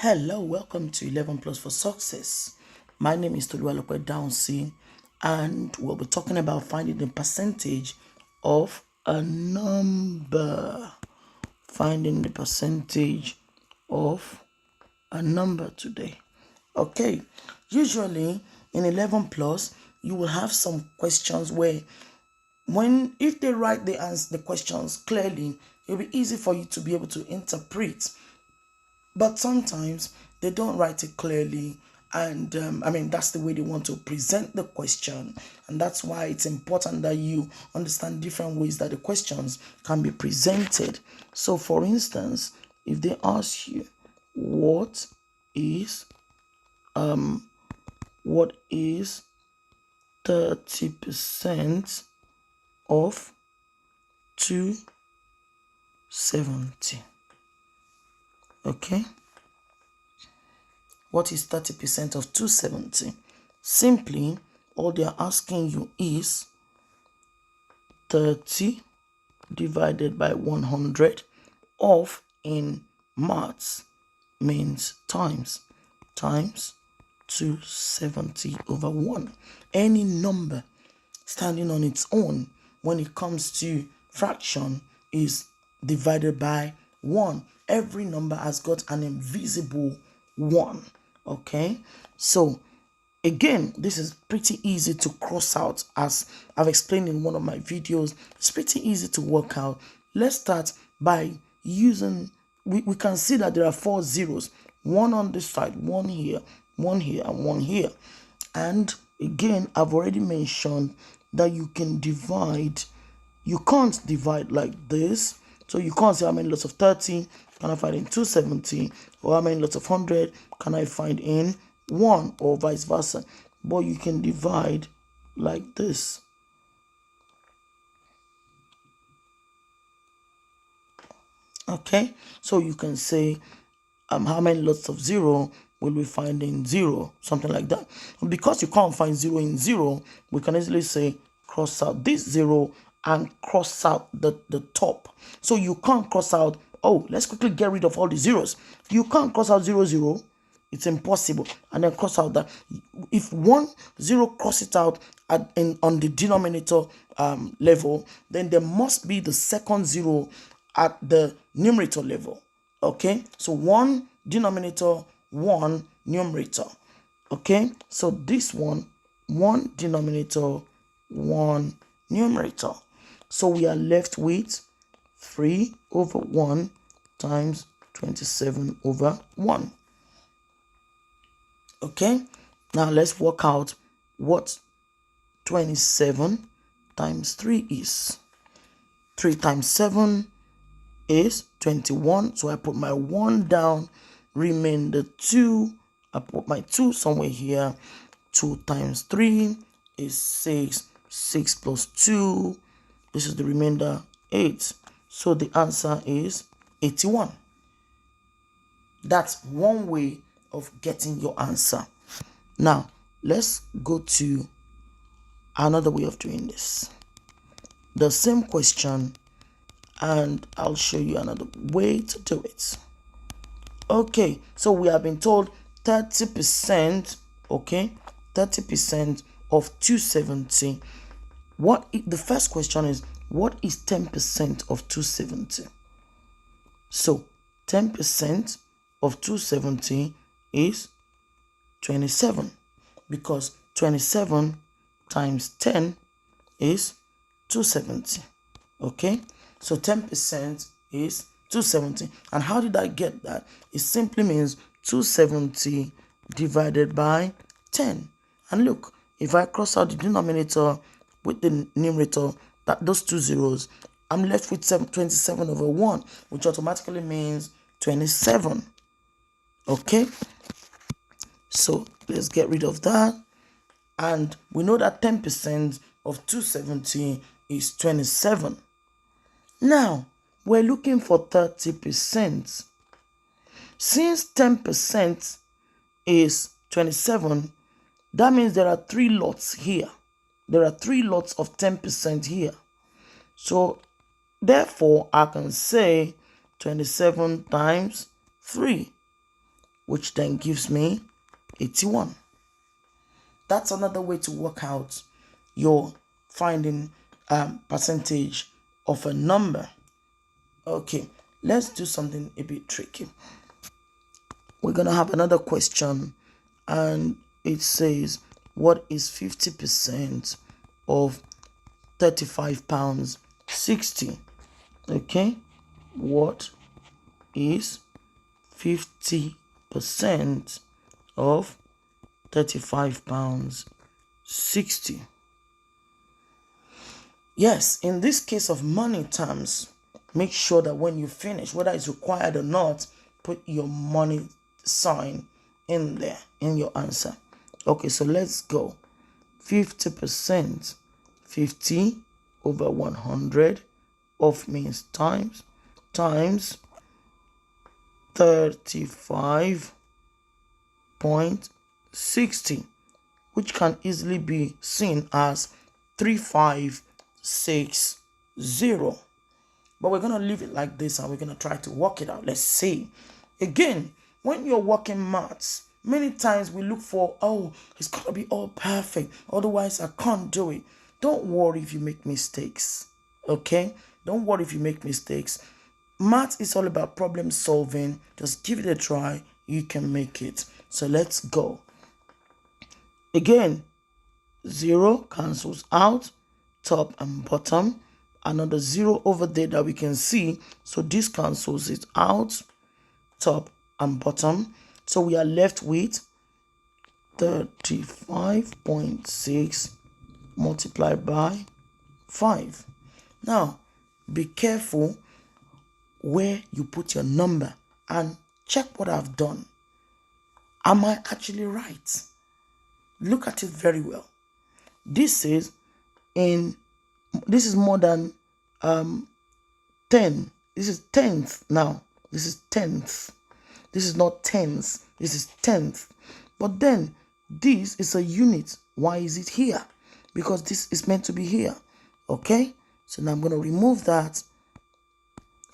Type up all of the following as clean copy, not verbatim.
Hello, welcome to 11 Plus for Success. My name is Toluwalope Downsy, and we'll be talking about finding the percentage of a number. Finding the percentage of a number today. Okay, usually in 11 Plus, you will have some questions where if they write the questions clearly, it'll be easy for you to be able to interpret, but sometimes they don't write it clearly, and that's the way they want to present the question, and that's why it's important that you understand different ways that the questions can be presented. So for instance, if they ask you what is 30% of 270? Okay, what is 30% of 270? Simply, all they are asking you is 30 divided by 100 of, in maths, means times 270 over 1. Any number standing on its own when it comes to fraction is divided by 1. Every number has got an invisible 1. Okay, so again, this is pretty easy to cross out, as I've explained in one of my videos. It's pretty easy to work out. Let's start by using, we can see that there are 4 zeros, one on this side, one here, and one here. And again, I've already mentioned that you can't divide like this. So you can't say how many lots of 30 can I find in 270, or how many lots of 100 can I find in 1, or vice versa. But you can divide like this. Okay, so you can say how many lots of 0 will we find in 0, something like that. And because you can't find 0 in 0, we can easily say cross out this 0 and cross out the top. So you can't cross out, oh, let's quickly get rid of all the zeros. You can't cross out 0, 0. It's impossible. And then cross out that. If 1 0 cross it out on the denominator level, then there must be the second 0 at the numerator level. Okay, so 1 denominator, 1 numerator. Okay, so this one denominator, 1 numerator. So we are left with 3 over 1 times 27 over 1. Okay, now let's work out what 27 times 3 is. 3 times 7 is 21, so I put my 1 down, remain the 2, I put my 2 somewhere here. 2 times 3 is 6, 6 plus 2, this is the remainder, 8. So the answer is 81. That's one way of getting your answer. Now let's go to another way of doing this. The same question, and I'll show you another way to do it. Okay, so we have been told 30%, okay, 30% of 270. The first question is, what is 10% of 270? So 10% of 270 is 27, because 27 times 10 is 270. Okay, so 10% is 270. And how did I get that? It simply means 270 divided by 10. And look, if I cross out the denominator with the numerator, those 2 zeros, I'm left with 27 over 1, which automatically means 27. Okay, so let's get rid of that. And we know that 10% of 270 is 27. Now, we're looking for 30%. Since 10% is 27, that means there are 3 lots here. There are 3 lots of 10% here. So, therefore, I can say 27 times 3. which then gives me 81. That's another way to work out your finding percentage of a number. Okay, let's do something a bit tricky. We're going to have another question, and it says, what is 50% of 35 pounds 60? Okay, what is 50% of 35 pounds 60? Yes, in this case of money terms, make sure that when you finish, whether it's required or not, put your money sign in there in your answer. Okay, so let's go. 50%, 50 over 100 of means times 35.60, which can easily be seen as 3560. But we're going to leave it like this and we're going to try to work it out. Let's see. Again, when you're working maths, many times we look for, oh, it's got to be all perfect, otherwise I can't do it. Don't worry if you make mistakes, okay? Don't worry if you make mistakes. Math is all about problem solving. Just give it a try. You can make it. So let's go. Again, 0 cancels out, top and bottom. Another 0 over there that we can see. So this cancels it out, top and bottom. So we are left with 35.6 multiplied by 5. Now, be careful where you put your number and check what I've done. Am I actually right? Look at it very well. This is more than 10. This is tenth now. This is tenth. This is not tenths. This is tenth. But then this is a unit. Why is it here? Because this is meant to be here. Okay? So now I'm going to remove that.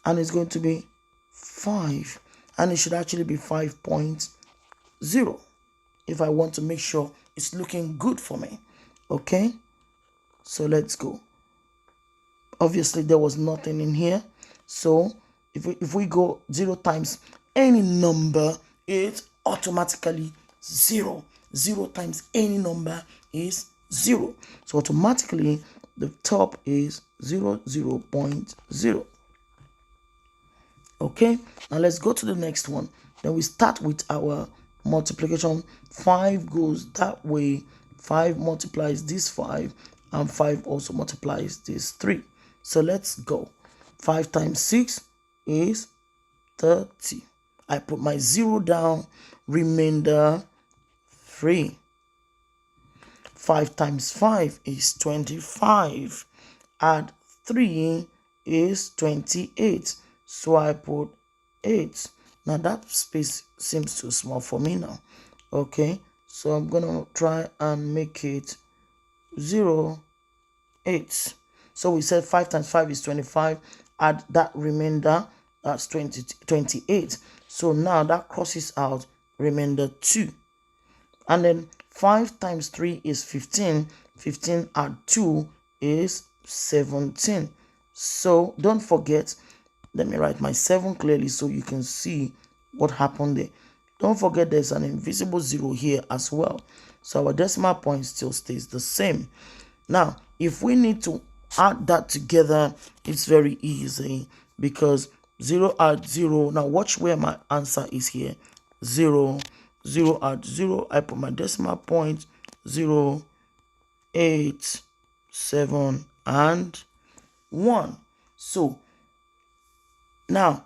And it's going to be 5. And it should actually be 5.0. If I want to make sure it's looking good for me. Okay? So let's go. Obviously, there was nothing in here. So if we go 0 times any number, it's automatically 0. 0 times any number is 0. So automatically, the top is 0.0. Okay, now let's go to the next one. Then we start with our multiplication. 5 goes that way. 5 multiplies this 5, and 5 also multiplies this 3. So let's go. 5 times 6 is 30. I put my 0 down, remainder 3. 5 times 5 is 25. Add 3 is 28. So I put 8. Now that space seems too small for me now. Okay, so I'm gonna try and make it 0, 8. So we said 5 times 5 is 25. Add that remainder, that's 28. So now that crosses out remainder 2. And then 5 times 3 is 15. 15 add 2 is 17. So don't forget, let me write my 7 clearly so you can see what happened there. Don't forget there's an invisible 0 here as well. So our decimal point still stays the same. Now, if we need to add that together, it's very easy because 0 add 0. Now watch where my answer is here. 0, 0 add 0. I put my decimal point 0, 8, 7, and 1. So now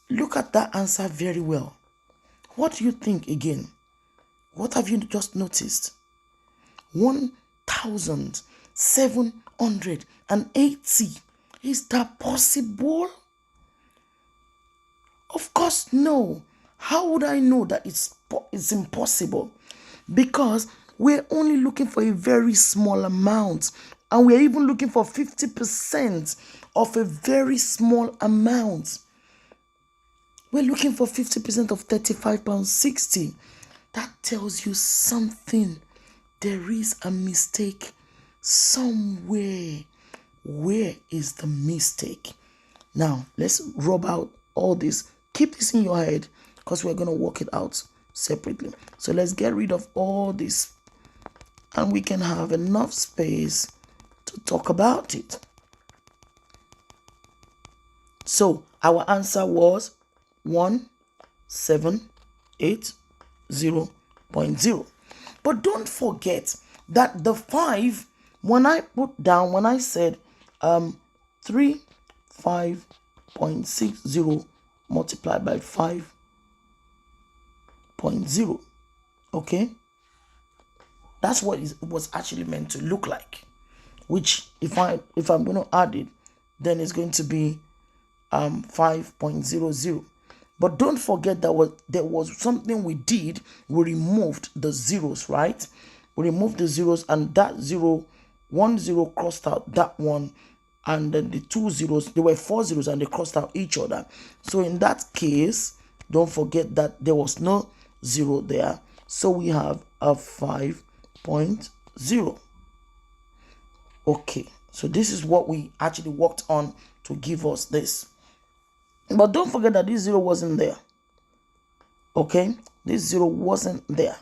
look at that answer very well. What do you think again? What have you just noticed? 1,780. Is that possible? Of course, no. How would I know that it's impossible? Because we're only looking for a very small amount, and we're even looking for 50% of a very small amount. We're looking for 50% of £35.60. That tells you something. There is a mistake somewhere. Where is the mistake? Now, let's rub out all this. Keep this in your head because we're going to work it out separately. So let's get rid of all this and we can have enough space to talk about it. So our answer was 1780.0. But don't forget that the 5, when I said 35.60 multiplied by 5.0, okay? That's what it was actually meant to look like. Which if I'm going to add it, then it's going to be 5.00. But don't forget that there was something we did. We removed the zeros, right? We removed the zeros, and that 1 0 crossed out that one, and then the 2 zeros, there were 4 zeros and they crossed out each other. So in that case, don't forget that there was no 0 there. So we have a 5.0. Okay, so this is what we actually worked on to give us this. But don't forget that this 0 wasn't there. Okay, this 0 wasn't there.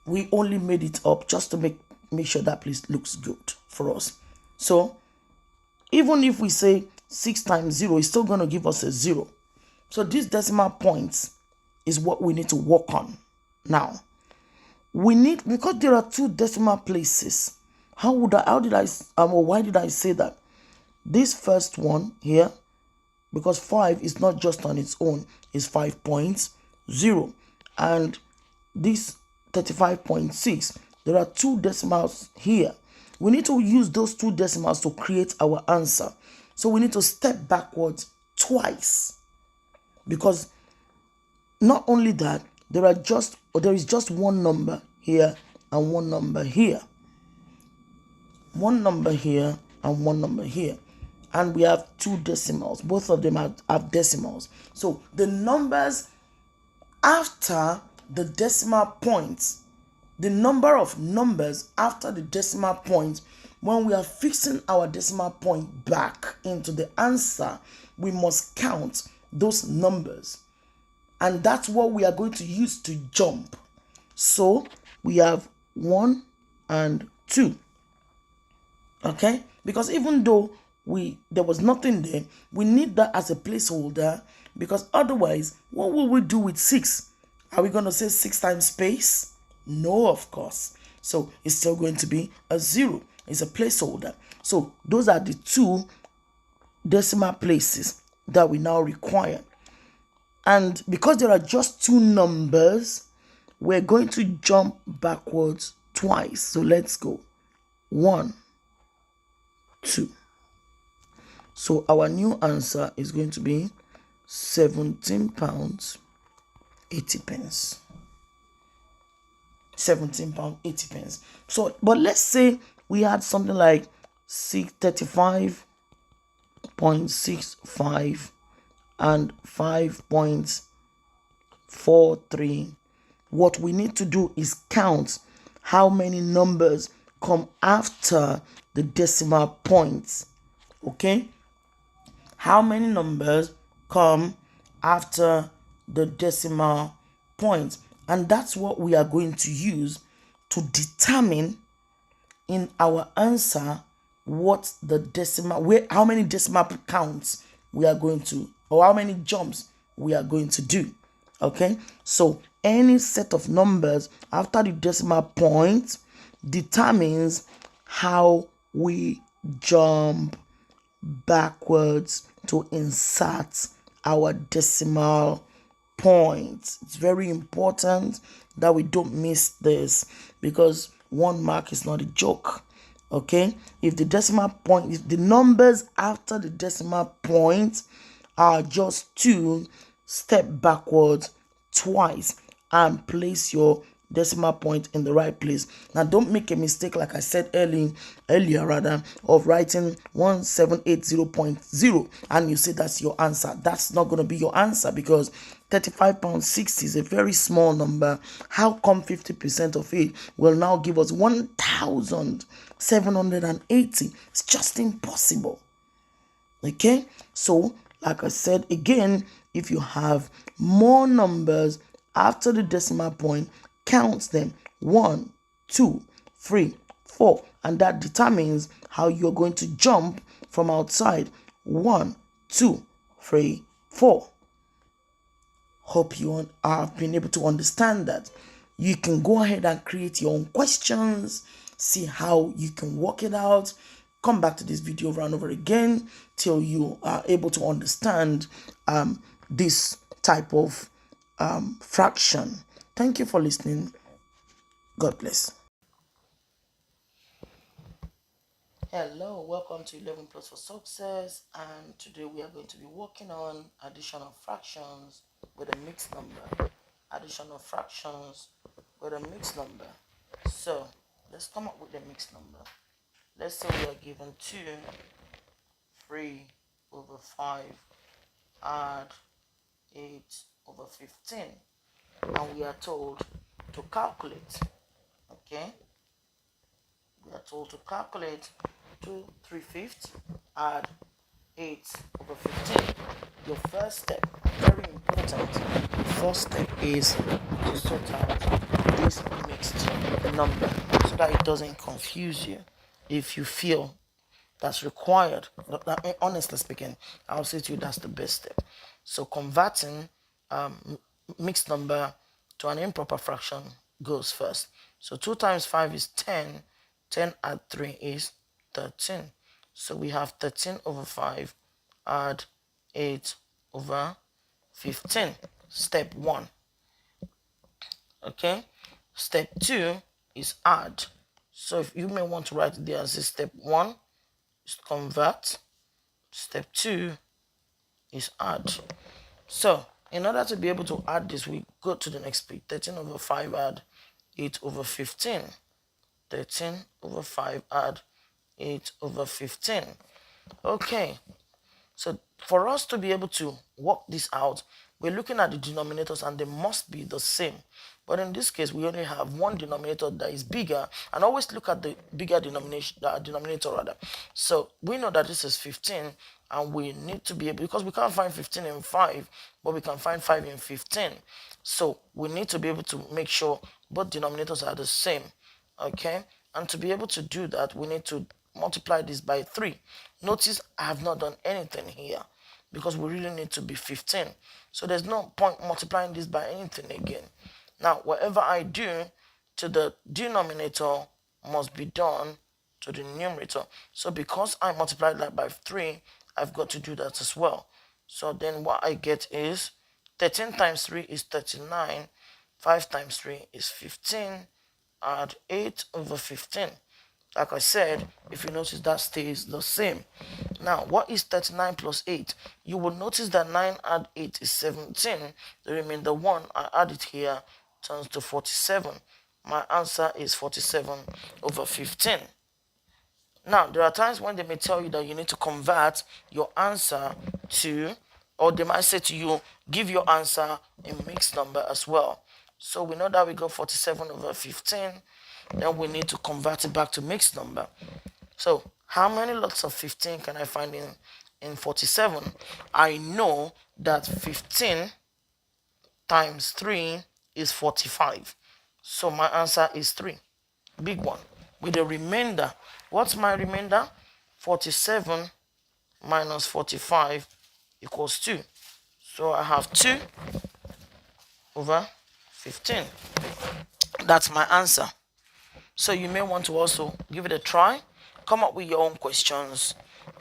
We only made it up just to make sure that place looks good for us. So even if we say 6 times 0, it's still going to give us a 0. So this decimal points is what we need to work on. Now, because there are 2 decimal places. Why did I say that? This first one here, because 5 is not just on its own, is 5.0. And this 35.6, there are 2 decimals here. We need to use those 2 decimals to create our answer. So we need to step backwards twice. Because not only that, there is just one number here and one number here. One number here and one number here. And we have 2 decimals. Both of them have decimals. So the numbers after the decimal points, the number of numbers after the decimal point, when we are fixing our decimal point back into the answer, we must count those numbers. And that's what we are going to use to jump. So we have 1 and 2. Okay? Because even though there was nothing there, we need that as a placeholder, because otherwise, what will we do with 6? Are we going to say 6 times space? No, of course. So it's still going to be a 0. It's a placeholder. So those are the 2 decimal places that we now require. And because there are just 2 numbers, we're going to jump backwards twice. So let's go. 1, 2. So our new answer is going to be £17.80. £17.80. So, but let's say we had something like 35.65 and 5.43. What we need to do is count how many numbers come after the decimal points. Okay? How many numbers come after the decimal point? And that's what we are going to use to determine in our answer what the how many decimal counts we are going to, or how many jumps we are going to do. Okay, so any set of numbers after the decimal point determines how we jump backwards to insert our decimal points. It's very important that we don't miss this, because 1 mark is not a joke. Okay, if the decimal point, if the numbers after the decimal point are just 2, step backwards twice and place your decimal point in the right place. Now don't make a mistake, like I said earlier, of writing 1780.0 and you say that's your answer. That's not going to be your answer, because 35 pounds 60 is a very small number. How come 50% of it will now give us 1,780? It's just impossible. Okay, so like I said again, if you have more numbers after the decimal point, count them: 1, 2, 3, 4, and that determines how you're going to jump from outside. 1, 2, 3, 4. Hope you have been able to understand that. You can go ahead and create your own questions, see how you can work it out. Come back to this video over and over again till you are able to understand this type of fraction. Thank you for listening. God bless. Hello, welcome to 11 Plus for Success, and today we are going to be working on addition of fractions with a mixed number. Addition of fractions with a mixed number. So let's come up with a mixed number. Let's say we are given 2, 3 over 5, add 8 over 15, and we are told to calculate. Okay, we are told to calculate 2 3/5, add 8 over 15. Your first step, very important, the first step is to sort out this mixed number so that it doesn't confuse you. If you feel that's required, honestly speaking, I'll say to you that's the best step. So converting mixed number to an improper fraction goes first. So 2 times 5 is 10. 10 add 3 is 13. So we have 13 over 5 add 8 over 15. Step 1. Okay. Step 2 is add. So if you may want to write it there as step 1 is convert. Step 2 is add. So in order to be able to add this, we go to the next page. 13 over 5 add 8 over 15. 13 over 5 add 8 over 15. Okay, so for us to be able to work this out, we're looking at the denominators and they must be the same. But in this case, we only have one denominator that is bigger, and always look at the bigger denominator rather. So we know that this is 15, and we need to be able, because we can't find 15 in 5, but we can find 5 in 15. So we need to be able to make sure both denominators are the same. Okay, and to be able to do that, we need to multiply this by 3. Notice I have not done anything here because we really need to be 15. So there's no point multiplying this by anything again. Now, whatever I do to the denominator must be done to the numerator. So because I multiplied that by 3, I've got to do that as well. So then what I get is 13 times 3 is 39. 5 times 3 is 15. Add 8 over 15. Like I said, if you notice, that stays the same. Now, what is 39 plus 8? You will notice that 9 add 8 is 17. The remainder 1, I add it here, turns to 47. My answer is 47 over 15. Now, there are times when they may tell you that you need to convert your answer to, or they might say to you, give your answer in mixed number as well. So we know that we got 47 over 15. Then we need to convert it back to mixed number. So how many lots of 15 can I find in 47? I know that 15 times 3 is 45. So my answer is 3. Big one. With the remainder, what's my remainder? 47 minus 45 equals 2. So I have 2 over 15. That's my answer. So you may want to also give it a try, come up with your own questions,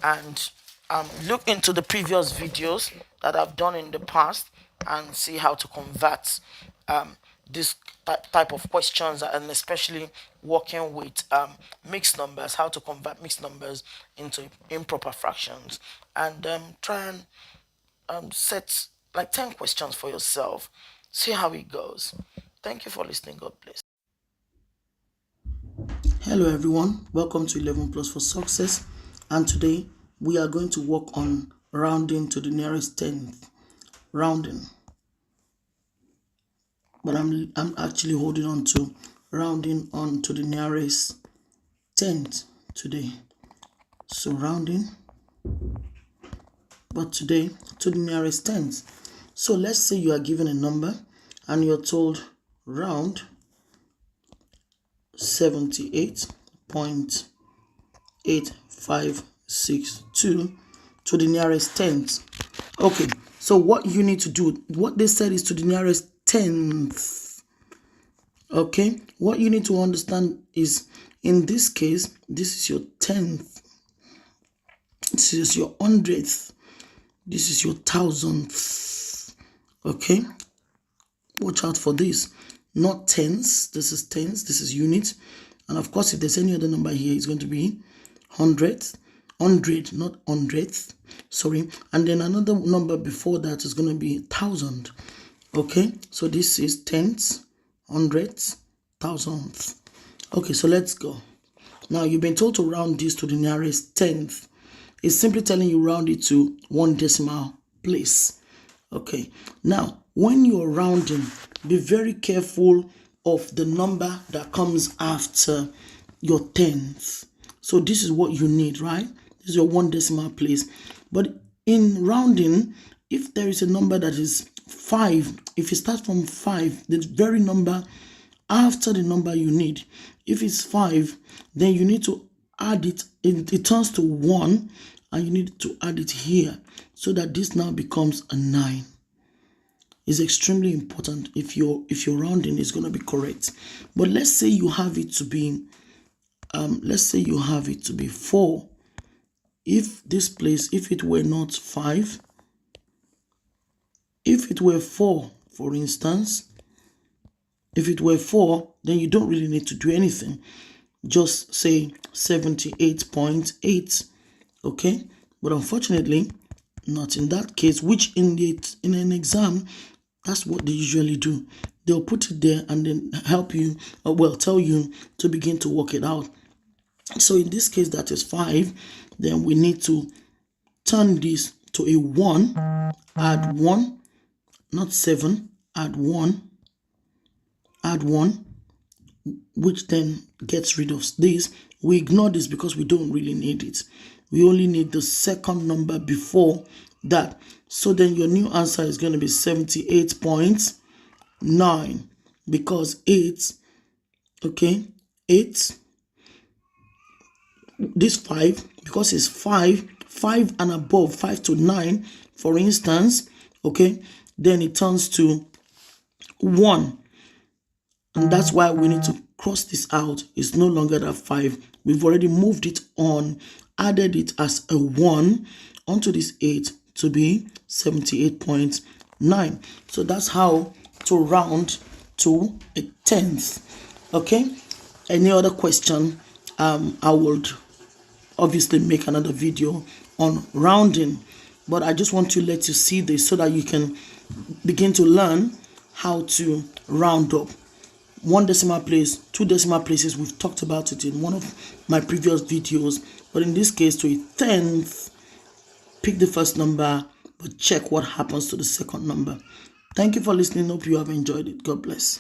and look into the previous videos that I've done in the past and see how to convert this type of questions, and especially working with mixed numbers, how to convert mixed numbers into improper fractions, and try and set like 10 questions for yourself, see how it goes. Thank you for listening. God bless. Hello everyone, welcome to 11 Plus for Success, and today we are going to work on rounding to the nearest tenth. Rounding, but I'm actually holding on to rounding on to the nearest tenth today. So rounding, but today to the nearest tenth. So let's say you are given a number and you're told round 78.8562 to the nearest tenth. Okay, so what you need to do, what they said is to the nearest tenth. Okay, what you need to understand is, in this case, this is your tenth, this is your hundredth, this is your thousandth. Okay, watch out for this. Not tens, this is tens, this is units. And of course, if there's any other number here, it's going to be hundredth, hundred, not hundredth, sorry. And then another number before that is going to be thousand. Okay, so this is tenths, hundredths, thousandths. Okay, so let's go. Now you've been told to round this to the nearest tenth. It's simply telling you round it to one decimal place. Okay, now when you're rounding, be very careful of the number that comes after your tenth. So this is what you need, right? This is your one decimal place. But in rounding, if there is a number that is 5, if it starts from 5, the very number after the number you need, if it's 5, then you need to add it. It turns to 1, and you need to add it here so that this now becomes a 9. It's extremely important if your rounding is going to be correct. But let's say you have it to be 4. If this place, if it were not 5, if it were 4, for instance, if it were 4, then you don't really need to do anything. Just say 78.8. Okay, but unfortunately, not in that case, which in an exam, that's what they usually do. They'll put it there and then help you, tell you to begin to work it out. So in this case, that is 5. Then we need to turn this to a 1, add 1, not 7, add 1, which then gets rid of this. We ignore this because we don't really need it. We only need the second number before that. So then your new answer is going to be 78.9, because 8, okay, 8, this 5, because it's 5 and above, 5 to 9, for instance, okay, then it turns to 1. And that's why we need to cross this out. It's no longer that 5. We've already moved it on, added it as a 1 onto this 8 to be 78.9. So that's how to round to a tenth. Okay, any other question, I would obviously make another video on rounding, but I just want to let you see this so that you can begin to learn how to round up. 1 decimal place, 2 decimal places, we've talked about it in one of my previous videos, but in this case, to a tenth, pick the first number, but check what happens to the second number. Thank you for listening. Hope you have enjoyed it. God bless.